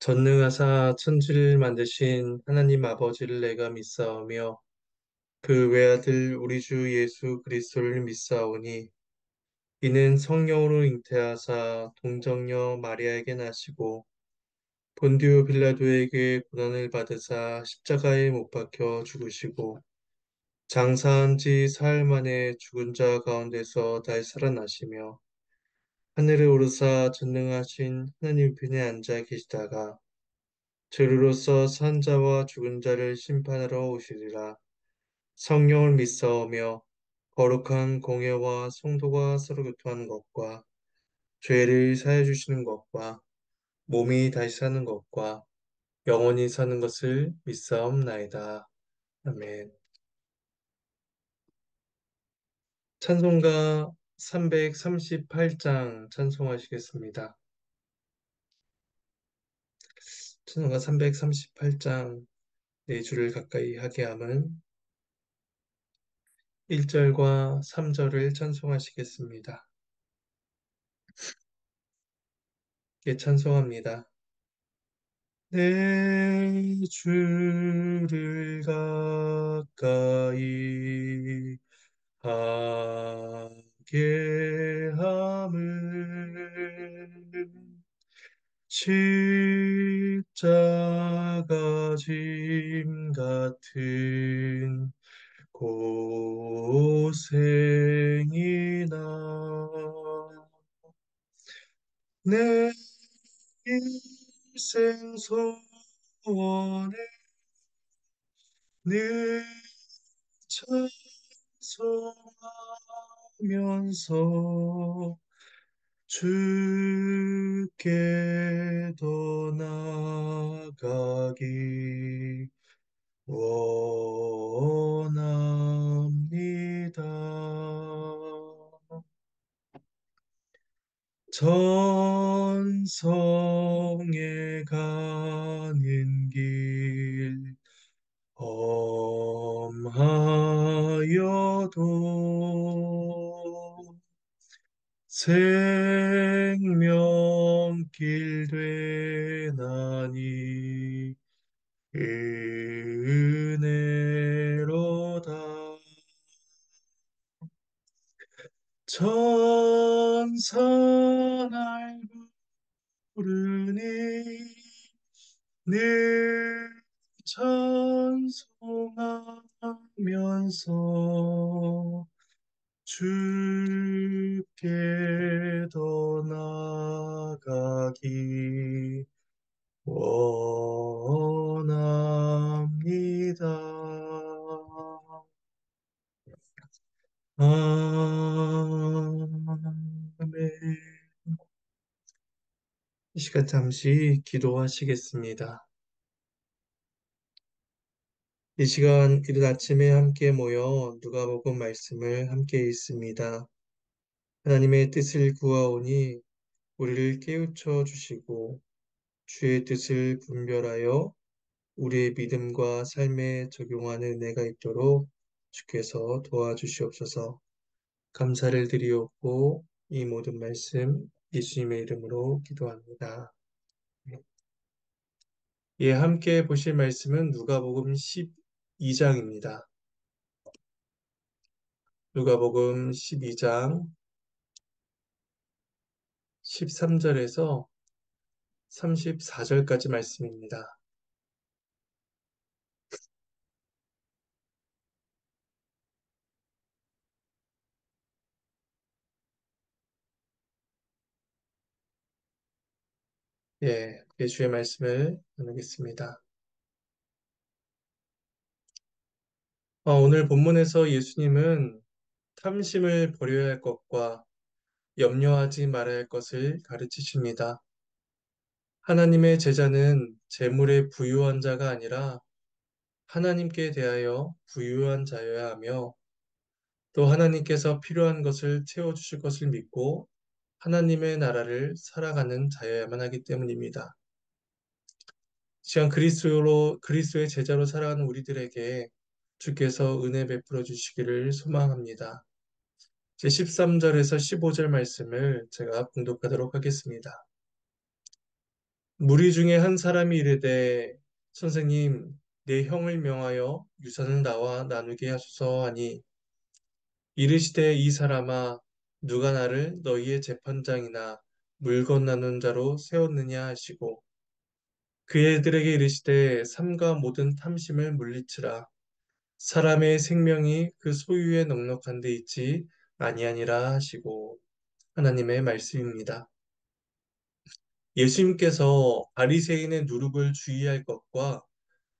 전능하사 천지를 만드신 하나님 아버지를 내가 믿사오며 그 외아들 우리 주 예수 그리스도를 믿사오니 이는 성령으로 잉태하사 동정녀 마리아에게 나시고 본디오 빌라도에게 고난을 받으사 십자가에 못 박혀 죽으시고 장사한 지 사흘 만에 죽은 자 가운데서 다시 살아나시며 하늘에 오르사 전능하신 하나님 편에 앉아 계시다가 저리로서 산 자와 죽은 자를 심판하러 오시리라. 성령을 믿사오며 거룩한 공예와 성도가 서로 교통하는 것과 죄를 사해 주시는 것과 몸이 다시 사는 것과 영원히 사는 것을 믿사옵나이다. 아멘. 찬송가 338장 찬송하시겠습니다. 찬송가 338장 네 줄을 가까이 하게 함은 1절과 3절을 찬송하시겠습니다. 예, 찬송합니다. 내 주를 가까이 하게 함은 십자가 짐 같은 고생이나 내 일생 소원을 늘 찬송하면서 주께 더 나아가기 원합니다. 전성에 가는 길 험하여도 생명길 되나니 은혜로다. 천사 날 부르니 늘 찬송하면서 주께 더 나아가기 원합니다. 아멘. 이 시간 잠시 기도하시겠습니다. 이 시간 이른 아침에 함께 모여 누가복음 말씀을 함께 읽습니다. 하나님의 뜻을 구하오니 우리를 깨우쳐 주시고 주의 뜻을 분별하여 우리의 믿음과 삶에 적용하는 은혜가 있도록 주께서 도와주시옵소서. 감사를 드리옵고 이 모든 말씀 예수님의 이름으로 기도합니다. 예, 함께 보실 말씀은 누가복음 12장입니다. 누가복음 12장 13절에서 34절까지 말씀입니다. 예, 예수의 말씀을 나누겠습니다. 오늘 본문에서 예수님은 탐심을 버려야 할 것과 염려하지 말아야 할 것을 가르치십니다. 하나님의 제자는 재물에 부유한 자가 아니라 하나님께 대하여 부유한 자여야 하며 또 하나님께서 필요한 것을 채워주실 것을 믿고 하나님의 나라를 살아가는 자여야만 하기 때문입니다. 시간 그리스도의 제자로 살아가는 우리들에게 주께서 은혜 베풀어 주시기를 소망합니다. 제 13절에서 15절 말씀을 제가 봉독하도록 하겠습니다. 무리 중에 한 사람이 이르되 선생님 내 형을 명하여 유산을 나와 나누게 하소서 하니 이르시되 이 사람아 누가 나를 너희의 재판장이나 물건 나눈 자로 세웠느냐 하시고 그 애들에게 이르시되 삼가 모든 탐심을 물리치라 사람의 생명이 그 소유에 넉넉한 데 있지 아니하니라 하시고 하나님의 말씀입니다. 예수님께서 바리새인의 누룩을 주의할 것과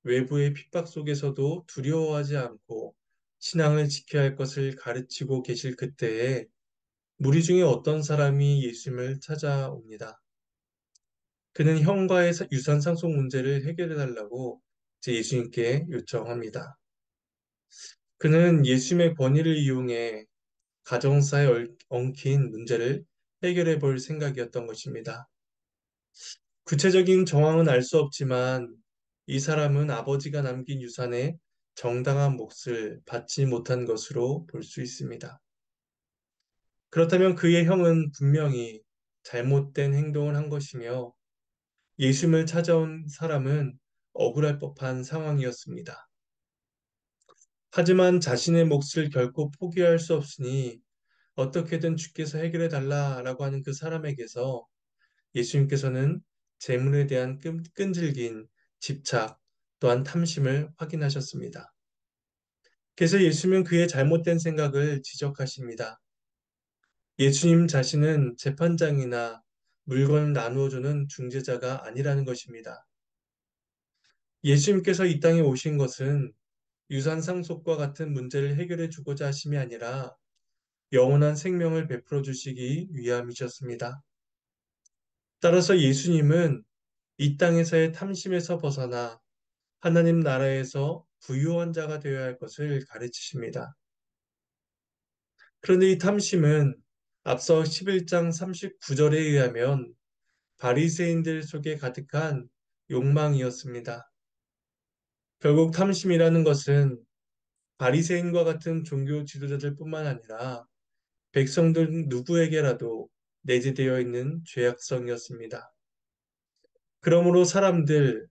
외부의 핍박 속에서도 두려워하지 않고 신앙을 지켜야 할 것을 가르치고 계실 그때에 무리 중에 어떤 사람이 예수님을 찾아옵니다. 그는 형과의 유산 상속 문제를 해결해 달라고 이제 예수님께 요청합니다. 그는 예수님의 권위를 이용해 가정사에 엉킨 문제를 해결해 볼 생각이었던 것입니다. 구체적인 정황은 알 수 없지만 이 사람은 아버지가 남긴 유산에 정당한 몫을 받지 못한 것으로 볼 수 있습니다. 그렇다면 그의 형은 분명히 잘못된 행동을 한 것이며 예수님을 찾아온 사람은 억울할 법한 상황이었습니다. 하지만 자신의 몫을 결코 포기할 수 없으니 어떻게든 주께서 해결해 달라라고 하는 그 사람에게서 예수님께서는 재물에 대한 끈질긴 집착 또한 탐심을 확인하셨습니다. 그래서 예수님은 그의 잘못된 생각을 지적하십니다. 예수님 자신은 재판장이나 물건을 나누어 주는 중재자가 아니라는 것입니다. 예수님께서 이 땅에 오신 것은 유산 상속과 같은 문제를 해결해 주고자 하심이 아니라 영원한 생명을 베풀어 주시기 위함이셨습니다. 따라서 예수님은 이 땅에서의 탐심에서 벗어나 하나님 나라에서 부유한 자가 되어야 할 것을 가르치십니다. 그런데 이 탐심은 앞서 11장 39절에 의하면 바리새인들 속에 가득한 욕망이었습니다. 결국 탐심이라는 것은 바리새인과 같은 종교 지도자들뿐만 아니라 백성들 누구에게라도 내재되어 있는 죄악성이었습니다. 그러므로 사람들,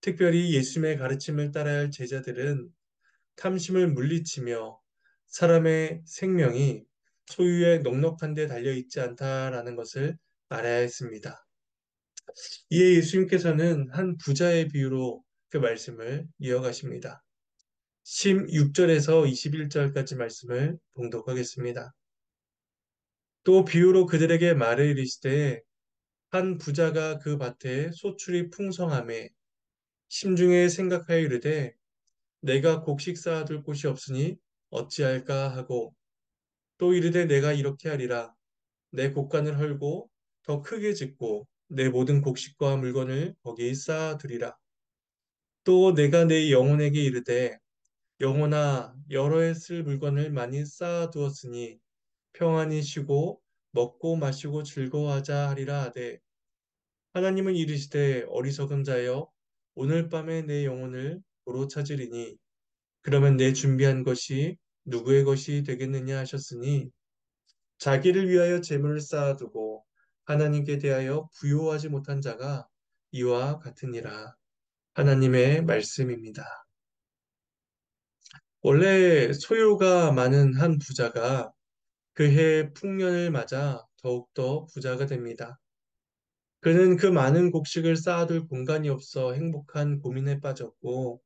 특별히 예수님의 가르침을 따라야 할 제자들은 탐심을 물리치며 사람의 생명이 소유에 넉넉한 데 달려 있지 않다라는 것을 알아야 했습니다. 이에 예수님께서는 한 부자의 비유로 그 말씀을 이어가십니다. 16절에서 21절까지 말씀을 봉독하겠습니다. 또 비유로 그들에게 말을 이르시되 한 부자가 그 밭에 소출이 풍성함에 심중에 생각하여 이르되 내가 곡식 쌓아둘 곳이 없으니 어찌할까 하고 또 이르되 내가 이렇게 하리라 내 곡간을 헐고 더 크게 짓고 내 모든 곡식과 물건을 거기 쌓아두리라 또 내가 내 영혼에게 이르되 영혼아 여러 해 쓸 물건을 많이 쌓아두었으니 평안히 쉬고 먹고 마시고 즐거워하자 하리라 하되 하나님은 이르시되 어리석은 자여 오늘 밤에 내 영혼을 도로 찾으리니 그러면 내 준비한 것이 누구의 것이 되겠느냐 하셨으니 자기를 위하여 재물을 쌓아두고 하나님께 대하여 부요하지 못한 자가 이와 같으니라. 하나님의 말씀입니다. 원래 소유가 많은 한 부자가 그해 풍년을 맞아 더욱더 부자가 됩니다. 그는 그 많은 곡식을 쌓아둘 공간이 없어 행복한 고민에 빠졌고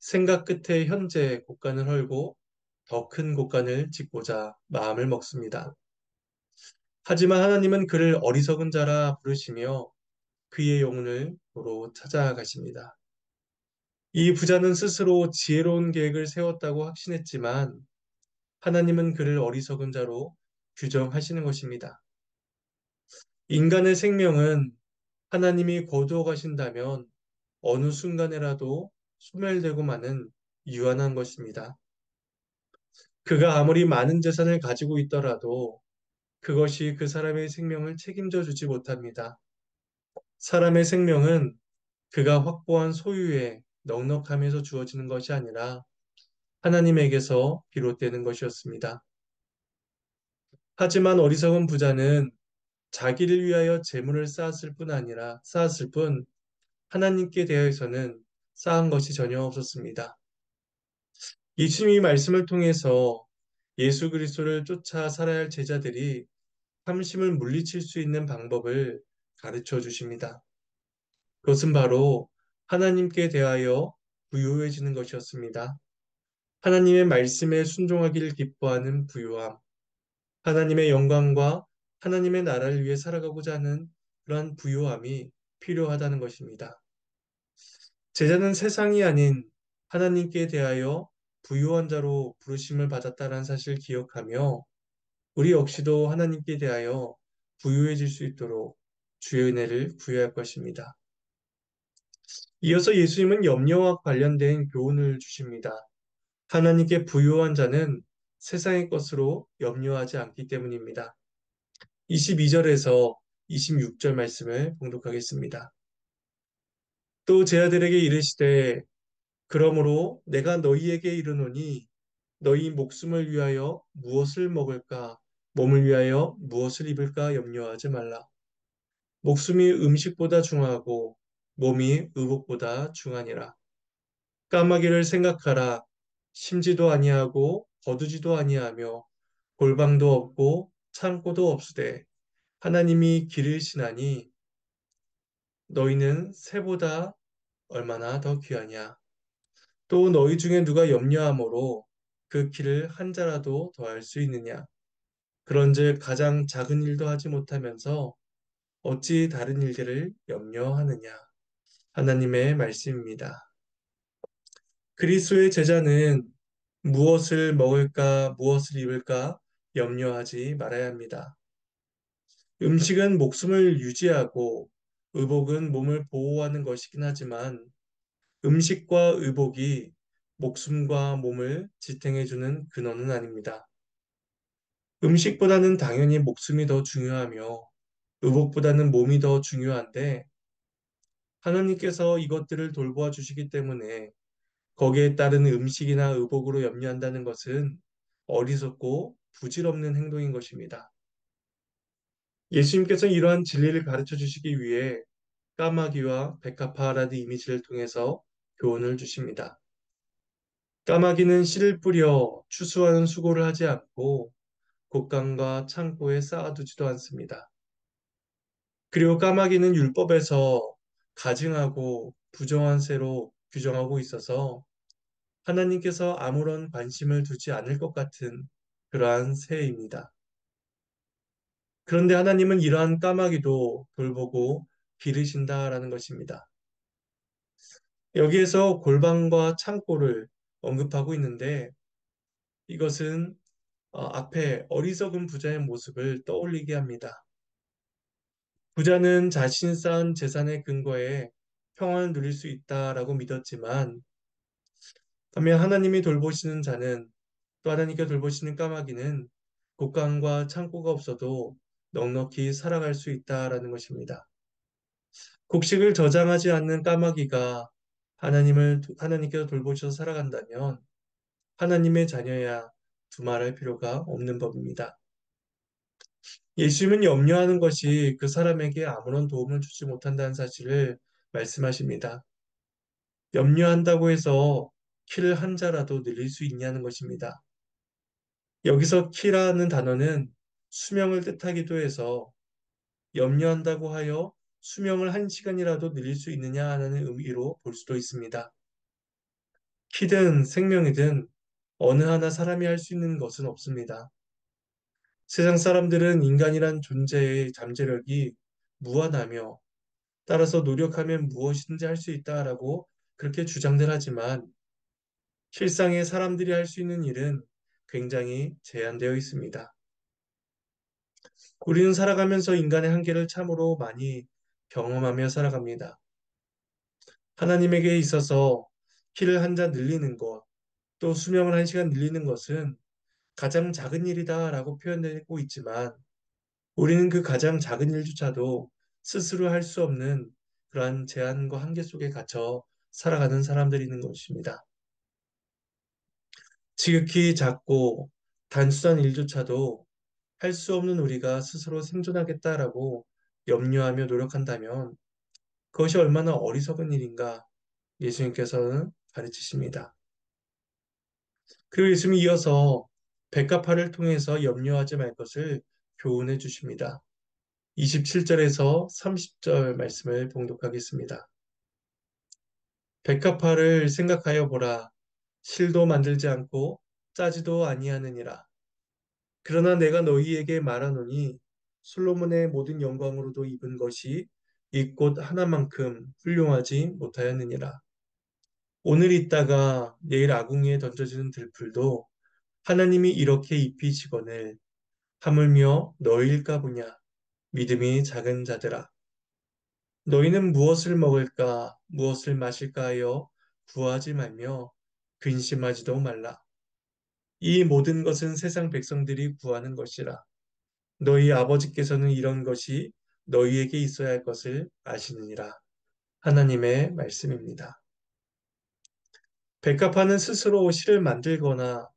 생각 끝에 현재 곡간을 헐고 더 큰 곡간을 짓고자 마음을 먹습니다. 하지만 하나님은 그를 어리석은 자라 부르시며 그의 영혼을 도로 찾아가십니다. 이 부자는 스스로 지혜로운 계획을 세웠다고 확신했지만 하나님은 그를 어리석은 자로 규정하시는 것입니다. 인간의 생명은 하나님이 거두어 가신다면 어느 순간에라도 소멸되고 마는 유한한 것입니다. 그가 아무리 많은 재산을 가지고 있더라도 그것이 그 사람의 생명을 책임져 주지 못합니다. 사람의 생명은 그가 확보한 소유에 넉넉함에서 주어지는 것이 아니라 하나님에게서 비롯되는 것이었습니다. 하지만 어리석은 부자는 자기를 위하여 재물을 쌓았을 뿐 하나님께 대하여서는 쌓은 것이 전혀 없었습니다. 예수님이 말씀을 통해서 예수 그리스도를 쫓아 살아야 할 제자들이 탐심을 물리칠 수 있는 방법을 가르쳐 주십니다. 그것은 바로 하나님께 대하여 부유해지는 것이었습니다. 하나님의 말씀에 순종하기를 기뻐하는 부유함, 하나님의 영광과 하나님의 나라를 위해 살아가고자 하는 그러한 부유함이 필요하다는 것입니다. 제자는 세상이 아닌 하나님께 대하여 부유한 자로 부르심을 받았다는 사실을 기억하며 우리 역시도 하나님께 대하여 부유해질 수 있도록 주의 은혜를 구해야 할 것입니다. 이어서 예수님은 염려와 관련된 교훈을 주십니다. 하나님께 부유한 자는 세상의 것으로 염려하지 않기 때문입니다. 22절에서 26절 말씀을 봉독하겠습니다. 또 제 아들에게 이르시되 그러므로 내가 너희에게 이르노니 너희 목숨을 위하여 무엇을 먹을까 몸을 위하여 무엇을 입을까 염려하지 말라. 목숨이 음식보다 중하고 몸이 의복보다 중하니라. 까마귀를 생각하라. 심지도 아니하고 거두지도 아니하며 골방도 없고 창고도 없으되 하나님이 기르시나니 너희는 새보다 얼마나 더 귀하냐. 또 너희 중에 누가 염려함으로 그 키를 한 자라도 더할 수 있느냐. 그런즉 가장 작은 일도 하지 못하면서 어찌 다른 일들을 염려하느냐. 하나님의 말씀입니다. 그리스도의 제자는 무엇을 먹을까, 무엇을 입을까 염려하지 말아야 합니다. 음식은 목숨을 유지하고 의복은 몸을 보호하는 것이긴 하지만 음식과 의복이 목숨과 몸을 지탱해주는 근원은 아닙니다. 음식보다는 당연히 목숨이 더 중요하며 의복보다는 몸이 더 중요한데 하나님께서 이것들을 돌보아 주시기 때문에 거기에 따른 음식이나 의복으로 염려한다는 것은 어리석고 부질없는 행동인 것입니다. 예수님께서 이러한 진리를 가르쳐 주시기 위해 까마귀와 백합화라는 이미지를 통해서 교훈을 주십니다. 까마귀는 씨를 뿌려 추수하는 수고를 하지 않고 곡간과 창고에 쌓아두지도 않습니다. 그리고 까마귀는 율법에서 가증하고 부정한 새로 규정하고 있어서 하나님께서 아무런 관심을 두지 않을 것 같은 그러한 새입니다. 그런데 하나님은 이러한 까마귀도 돌보고 기르신다라는 것입니다. 여기에서 골방과 창고를 언급하고 있는데 이것은 앞에 어리석은 부자의 모습을 떠올리게 합니다. 부자는 자신 쌓은 재산의 근거에 평안을 누릴 수 있다라고 믿었지만 반면 하나님이 돌보시는 자는 또 하나님께 돌보시는 까마귀는 곡간과 창고가 없어도 넉넉히 살아갈 수 있다라는 것입니다. 곡식을 저장하지 않는 까마귀가 하나님께서 돌보셔서 살아간다면 하나님의 자녀야 두말할 필요가 없는 법입니다. 예수님은 염려하는 것이 그 사람에게 아무런 도움을 주지 못한다는 사실을 말씀하십니다. 염려한다고 해서 키를 한 자라도 늘릴 수 있냐는 것입니다. 여기서 키라는 단어는 수명을 뜻하기도 해서 염려한다고 하여 수명을 한 시간이라도 늘릴 수 있느냐 하는 의미로 볼 수도 있습니다. 키든 생명이든 어느 하나 사람이 할 수 있는 것은 없습니다. 세상 사람들은 인간이란 존재의 잠재력이 무한하며 따라서 노력하면 무엇이든지 할 수 있다라고 그렇게 주장들 하지만 실상의 사람들이 할 수 있는 일은 굉장히 제한되어 있습니다. 우리는 살아가면서 인간의 한계를 참으로 많이 경험하며 살아갑니다. 하나님에게 있어서 키를 한 자 늘리는 것, 또 수명을 한 시간 늘리는 것은 가장 작은 일이다라고 표현되고 있지만 우리는 그 가장 작은 일조차도 스스로 할 수 없는 그러한 제한과 한계 속에 갇혀 살아가는 사람들이 있는 것입니다. 지극히 작고 단순한 일조차도 할 수 없는 우리가 스스로 생존하겠다라고 염려하며 노력한다면 그것이 얼마나 어리석은 일인가 예수님께서는 가르치십니다. 그리고 예수님이 이어서 백합화를 통해서 염려하지 말 것을 교훈해 주십니다. 27절에서 30절 말씀을 봉독하겠습니다. 백합화를 생각하여 보라. 실도 만들지 않고 짜지도 아니하느니라. 그러나 내가 너희에게 말하노니 솔로몬의 모든 영광으로도 입은 것이 이 꽃 하나만큼 훌륭하지 못하였느니라. 오늘 있다가 내일 아궁이에 던져지는 들풀도 하나님이 이렇게 입히시거늘 하물며 너희일까 보냐. 믿음이 작은 자들아. 너희는 무엇을 먹을까, 무엇을 마실까 하여 구하지 말며 근심하지도 말라. 이 모든 것은 세상 백성들이 구하는 것이라. 너희 아버지께서는 이런 것이 너희에게 있어야 할 것을 아시느니라. 하나님의 말씀입니다. 백합화는 스스로 실을 만들거나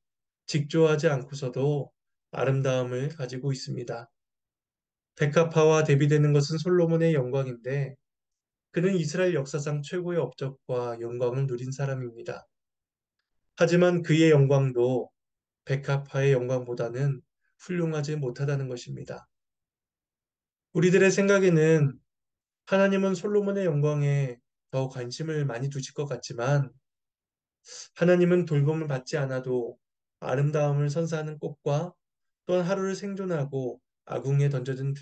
직조하지 않고서도 아름다움을 가지고 있습니다. 백합화와 대비되는 것은 솔로몬의 영광인데 그는 이스라엘 역사상 최고의 업적과 영광을 누린 사람입니다. 하지만 그의 영광도 백합화의 영광보다는 훌륭하지 못하다는 것입니다. 우리들의 생각에는 하나님은 솔로몬의 영광에 더 관심을 많이 두실 것 같지만 하나님은 돌봄을 받지 않아도 아름다움을 선사하는 꽃과 또한 하루를 생존하고 아궁이에 던져진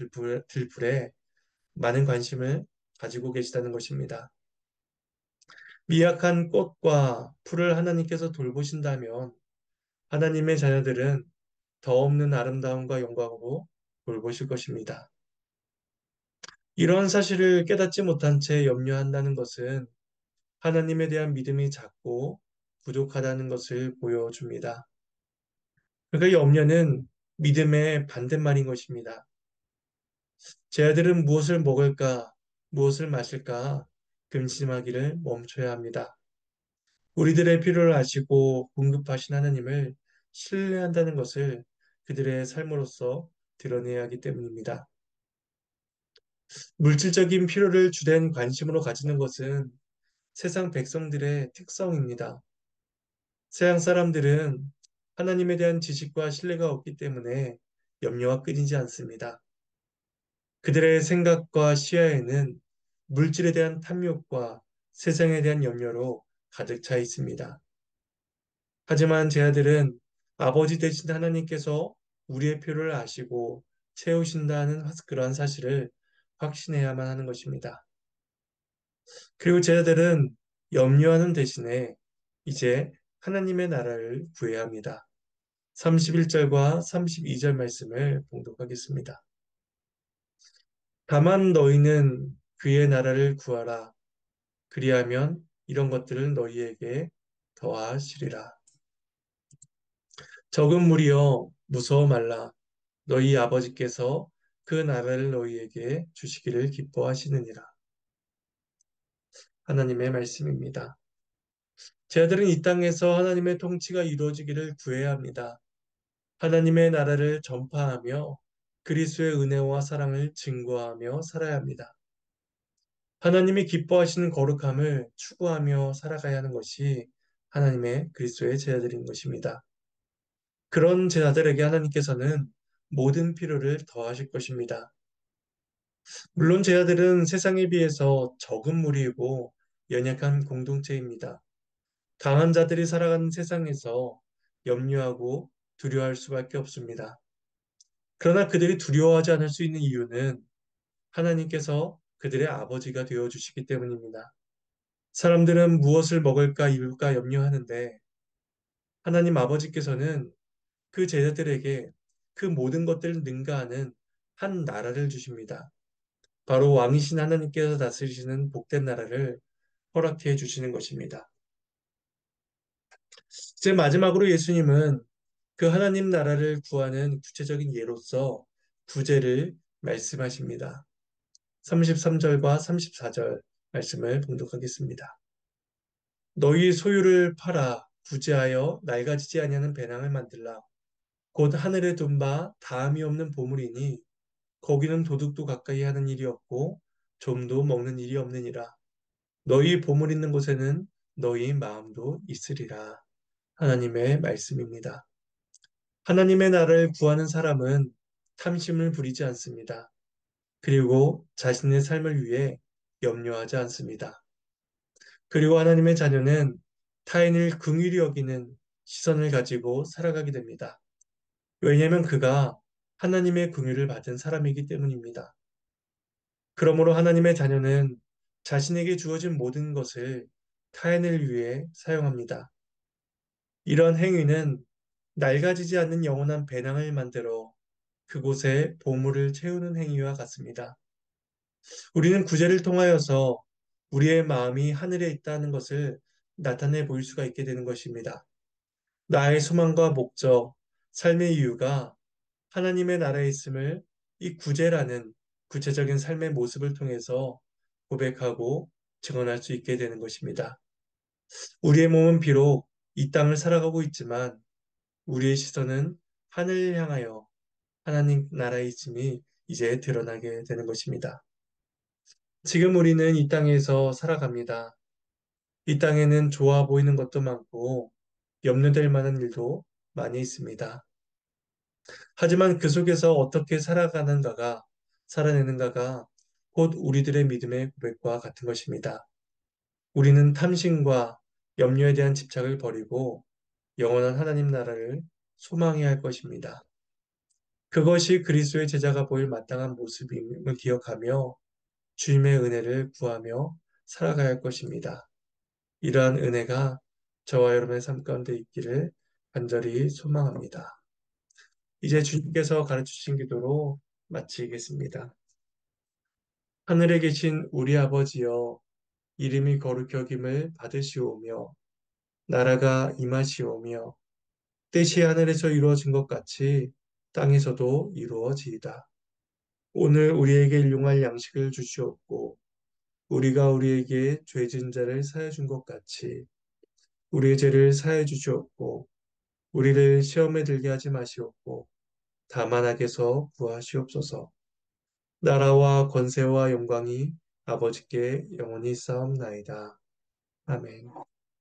들풀에 많은 관심을 가지고 계시다는 것입니다. 미약한 꽃과 풀을 하나님께서 돌보신다면 하나님의 자녀들은 더 없는 아름다움과 영광으로 돌보실 것입니다. 이러한 사실을 깨닫지 못한 채 염려한다는 것은 하나님에 대한 믿음이 작고 부족하다는 것을 보여줍니다. 그러니까 염려는 믿음의 반대말인 것입니다. 제 아들은 무엇을 먹을까, 무엇을 마실까 근심하기를 멈춰야 합니다. 우리들의 필요를 아시고 공급하신 하나님을 신뢰한다는 것을 그들의 삶으로서 드러내야 하기 때문입니다. 물질적인 필요를 주된 관심으로 가지는 것은 세상 백성들의 특성입니다. 세상 사람들은 하나님에 대한 지식과 신뢰가 없기 때문에 염려가 끊이지 않습니다. 그들의 생각과 시야에는 물질에 대한 탐욕과 세상에 대한 염려로 가득 차 있습니다. 하지만 제 아들은 아버지 되신 하나님께서 우리의 필요를 아시고 채우신다는 그러한 사실을 확신해야만 하는 것입니다. 그리고 제 아들은 염려하는 대신에 이제 하나님의 나라를 구해야 합니다. 31절과 32절 말씀을 봉독하겠습니다. 다만 너희는 그의 나라를 구하라. 그리하면 이런 것들을 너희에게 더하시리라. 적은 무리여 무서워 말라. 너희 아버지께서 그 나라를 너희에게 주시기를 기뻐하시느니라. 하나님의 말씀입니다. 제 아들은 이 땅에서 하나님의 통치가 이루어지기를 구해야 합니다. 하나님의 나라를 전파하며 그리스도의 은혜와 사랑을 증거하며 살아야 합니다. 하나님이 기뻐하시는 거룩함을 추구하며 살아가야 하는 것이 하나님의 그리스도의 제자들인 것입니다. 그런 제자들에게 하나님께서는 모든 필요를 더하실 것입니다. 물론 제자들은 세상에 비해서 적은 무리이고 연약한 공동체입니다. 강한 자들이 살아가는 세상에서 염려하고 두려워할 수밖에 없습니다. 그러나 그들이 두려워하지 않을 수 있는 이유는 하나님께서 그들의 아버지가 되어 주시기 때문입니다. 사람들은 무엇을 먹을까 입을까 염려하는데 하나님 아버지께서는 그 제자들에게 그 모든 것들을 능가하는 한 나라를 주십니다. 바로 왕이신 하나님께서 다스리시는 복된 나라를 허락해 주시는 것입니다. 이제 마지막으로 예수님은 그 하나님 나라를 구하는 구체적인 예로서 구제를 말씀하십니다. 33절과 34절 말씀을 봉독하겠습니다. 너희 소유를 팔아 구제하여 낡아지지 아니하는 배낭을 만들라. 곧 하늘에 둔 바 다함이 없는 보물이니 거기는 도둑도 가까이 하는 일이 없고 좀도 먹는 일이 없느니라. 너희 보물 있는 곳에는 너희 마음도 있으리라. 하나님의 말씀입니다. 하나님의 나라를 구하는 사람은 탐심을 부리지 않습니다. 그리고 자신의 삶을 위해 염려하지 않습니다. 그리고 하나님의 자녀는 타인을 긍휼히 여기는 시선을 가지고 살아가게 됩니다. 왜냐하면 그가 하나님의 긍휼을 받은 사람이기 때문입니다. 그러므로 하나님의 자녀는 자신에게 주어진 모든 것을 타인을 위해 사용합니다. 이런 행위는 낡아지지 않는 영원한 배낭을 만들어 그곳에 보물을 채우는 행위와 같습니다. 우리는 구제를 통하여서 우리의 마음이 하늘에 있다는 것을 나타내 보일 수가 있게 되는 것입니다. 나의 소망과 목적, 삶의 이유가 하나님의 나라에 있음을 이 구제라는 구체적인 삶의 모습을 통해서 고백하고 증언할 수 있게 되는 것입니다. 우리의 몸은 비록 이 땅을 살아가고 있지만 우리의 시선은 하늘을 향하여 하나님 나라의 있음이 이제 드러나게 되는 것입니다. 지금 우리는 이 땅에서 살아갑니다. 이 땅에는 좋아 보이는 것도 많고 염려될 만한 일도 많이 있습니다. 하지만 그 속에서 어떻게 살아내는가가 곧 우리들의 믿음의 고백과 같은 것입니다. 우리는 탐심과 염려에 대한 집착을 버리고 영원한 하나님 나라를 소망해야 할 것입니다. 그것이 그리스도의 제자가 보일 마땅한 모습임을 기억하며 주님의 은혜를 구하며 살아가야 할 것입니다. 이러한 은혜가 저와 여러분의 삶 가운데 있기를 간절히 소망합니다. 이제 주님께서 가르치신 기도로 마치겠습니다. 하늘에 계신 우리 아버지여, 이름이 거룩히 여김을 받으시오며, 나라가 임하시오며, 뜻이 하늘에서 이루어진 것 같이 땅에서도 이루어지이다. 오늘 우리에게 일용할 양식을 주시옵고, 우리가 우리에게 죄진 자를 사해 준 것 같이 우리의 죄를 사해 주시옵고, 우리를 시험에 들게 하지 마시옵고, 다만 악에서 구하시옵소서. 나라와 권세와 영광이 아버지께 영원히 쌓옵나이다. 아멘.